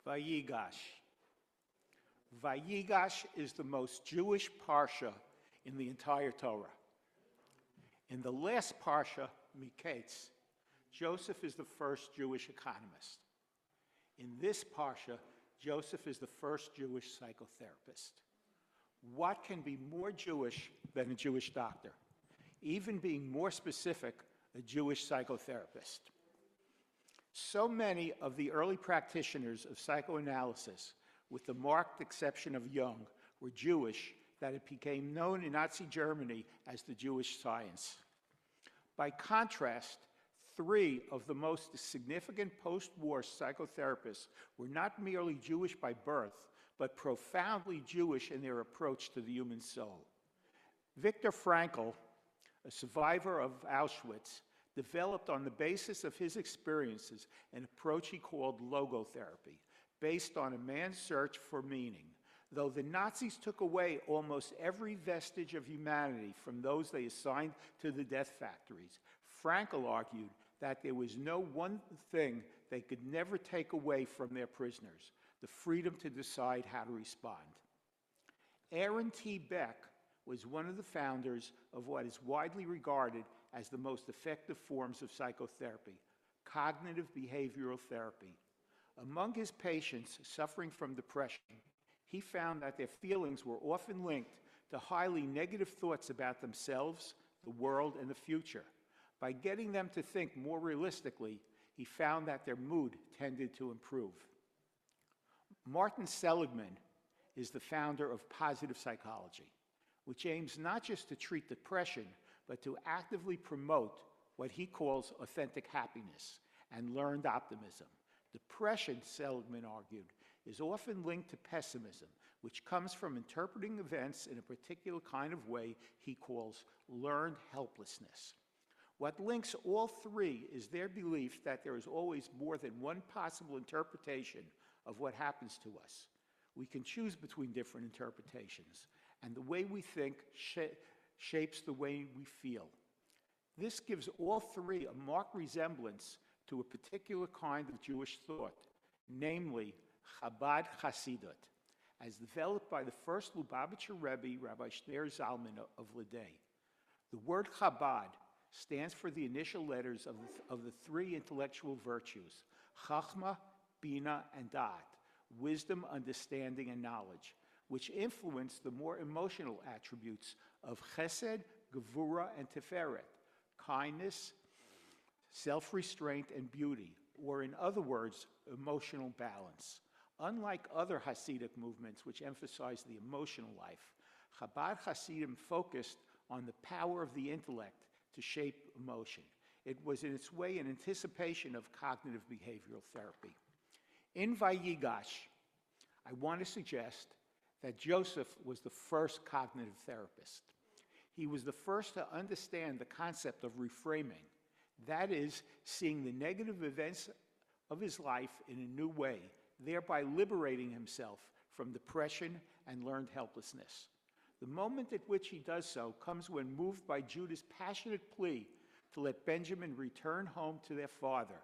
Vayiggash. Vayiggash is the most Jewish parsha in the entire Torah. In the last parsha, Miketz, Joseph is the first Jewish economist. In this parsha, Joseph is the first Jewish psychotherapist. What can be more Jewish than a Jewish doctor? Even being more specific, a Jewish psychotherapist. So many of the early practitioners of psychoanalysis, with the marked exception of Jung, were Jewish that it became known in Nazi Germany as the Jewish science. By contrast, three of the most significant post-war psychotherapists were not merely Jewish by birth, but profoundly Jewish in their approach to the human soul. Viktor Frankl, a survivor of Auschwitz, developed on the basis of his experiences an approach he called logotherapy, based on a man's search for meaning. Though the Nazis took away almost every vestige of humanity from those they assigned to the death factories, Frankl argued that there was no one thing they could never take away from their prisoners: the freedom to decide how to respond. Aaron T. Beck was one of the founders of what is widely regarded as the most effective forms of psychotherapy, cognitive behavioral therapy. Among his patients suffering from depression, he found that their feelings were often linked to highly negative thoughts about themselves, the world, and the future. By getting them to think more realistically, he found that their mood tended to improve. Martin Seligman is the founder of positive psychology, which aims not just to treat depression, but to actively promote what he calls authentic happiness and learned optimism. Depression, Seligman argued, is often linked to pessimism, which comes from interpreting events in a particular kind of way he calls learned helplessness. What links all three is their belief that there is always more than one possible interpretation of what happens to us. We can choose between different interpretations, and the way we think shapes the way we feel. This gives all three a marked resemblance to a particular kind of Jewish thought, namely Chabad Hasidut, as developed by the first Lubavitcher Rebbe, Rabbi Shneir Zalman of Ledei. The word Chabad stands for the initial letters of the three intellectual virtues, Chachma, Bina, and Da'at, wisdom, understanding, and knowledge, which influence the more emotional attributes of Chesed, Gevura, and Tiferet, kindness, self-restraint, and beauty, or in other words, emotional balance. Unlike other Hasidic movements which emphasize the emotional life, Chabad Hasidim focused on the power of the intellect to shape emotion. It was in its way an anticipation of cognitive behavioral therapy. In Vayiggash, I want to suggest that Joseph was the first cognitive therapist. He was the first to understand the concept of reframing, that is, seeing the negative events of his life in a new way, thereby liberating himself from depression and learned helplessness. The moment at which he does so comes when moved by Judah's passionate plea to let Benjamin return home to their father.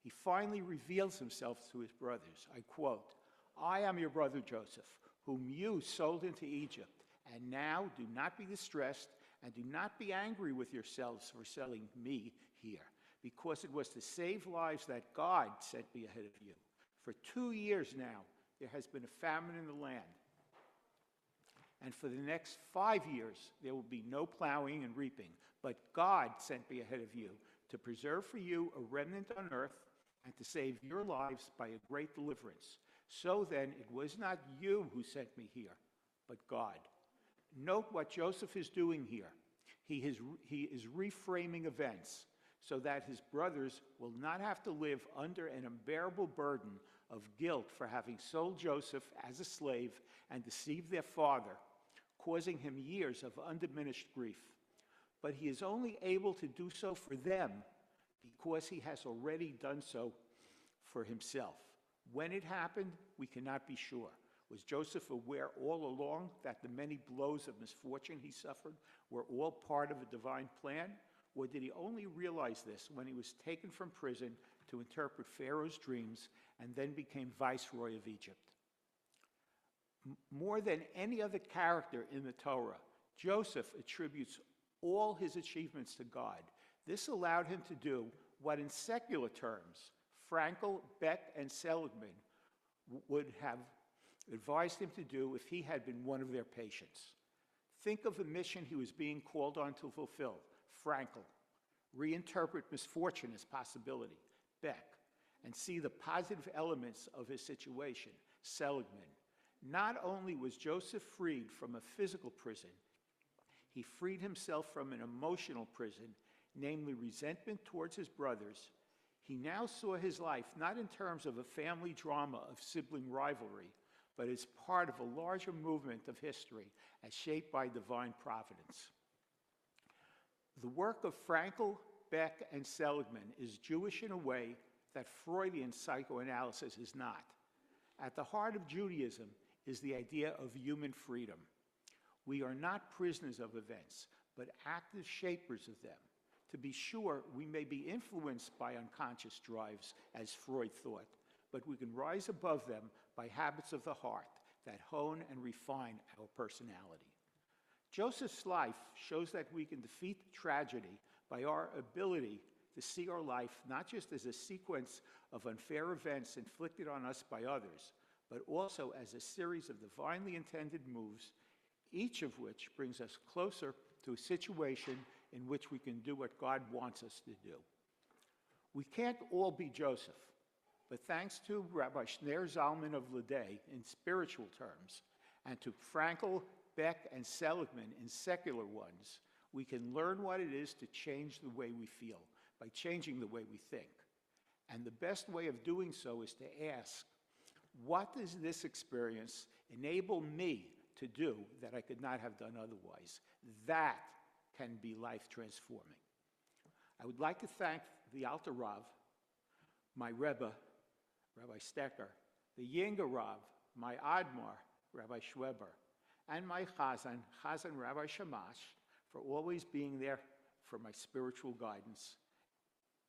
He finally reveals himself to his brothers. I quote, "I am your brother Joseph, whom you sold into Egypt, and now do not be distressed and do not be angry with yourselves for selling me here, because it was to save lives that God sent me ahead of you. For 2 years now, there has been a famine in the land. And for the next 5 years, there will be no plowing and reaping. But God sent me ahead of you to preserve for you a remnant on earth and to save your lives by a great deliverance. So then, it was not you who sent me here, but God." Note what Joseph is doing here. He is reframing events so that his brothers will not have to live under an unbearable burden of guilt for having sold Joseph as a slave and deceived their father, causing him years of undiminished grief. But he is only able to do so for them because he has already done so for himself. When it happened, we cannot be sure. Was Joseph aware all along that the many blows of misfortune he suffered were all part of a divine plan? Or did he only realize this when he was taken from prison, to interpret Pharaoh's dreams and then became viceroy of Egypt. More than any other character in the Torah, Joseph attributes all his achievements to God. This allowed him to do what in secular terms Frankel, Beck, and Seligman would have advised him to do if he had been one of their patients. Think of the mission he was being called on to fulfill. Frankel, reinterpret misfortune as possibility. Beck, and see the positive elements of his situation. Seligman. Not only was Joseph freed from a physical prison, he freed himself from an emotional prison, namely resentment towards his brothers. He now saw his life not in terms of a family drama of sibling rivalry, but as part of a larger movement of history as shaped by divine providence. The work of Frankel, Beck, and Seligman is Jewish in a way that Freudian psychoanalysis is not. At the heart of Judaism is the idea of human freedom. We are not prisoners of events, but active shapers of them. To be sure, we may be influenced by unconscious drives, as Freud thought, but we can rise above them by habits of the heart that hone and refine our personality. Joseph's life shows that we can defeat tragedy by our ability to see our life not just as a sequence of unfair events inflicted on us by others, but also as a series of divinely intended moves, each of which brings us closer to a situation in which we can do what God wants us to do. We can't all be Joseph, but thanks to Rabbi Shner Zalman of Ledei in spiritual terms, and to Frankel, Beck, and Seligman in secular ones, we can learn what it is to change the way we feel by changing the way we think. And the best way of doing so is to ask, what does this experience enable me to do that I could not have done otherwise? That can be life transforming. I would like to thank the Alter Rav, my Rebbe, Rabbi Stecker, the Yinger Rav, my Admar, Rabbi Schweber, and my Chazan, Rabbi Shamash, for always being there for my spiritual guidance,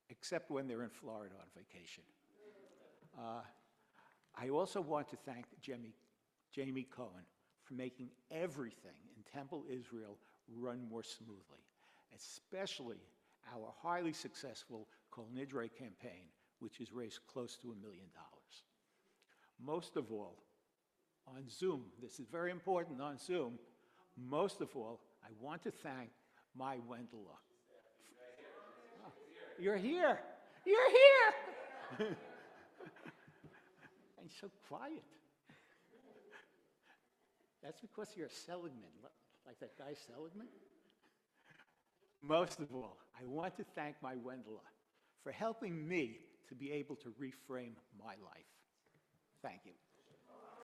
except when they're in Florida on vacation. I also want to thank Jamie Cohen for making everything in Temple Israel run more smoothly, especially our highly successful Kol Nidre campaign, which has raised close to $1 million. Most of all, on Zoom, this is very important on Zoom, most of all, I want to thank my Wendela. Oh, you're here! You're here! And so quiet. That's because you're a Seligman, like that guy Seligman. Most of all, I want to thank my Wendela for helping me to be able to reframe my life. Thank you.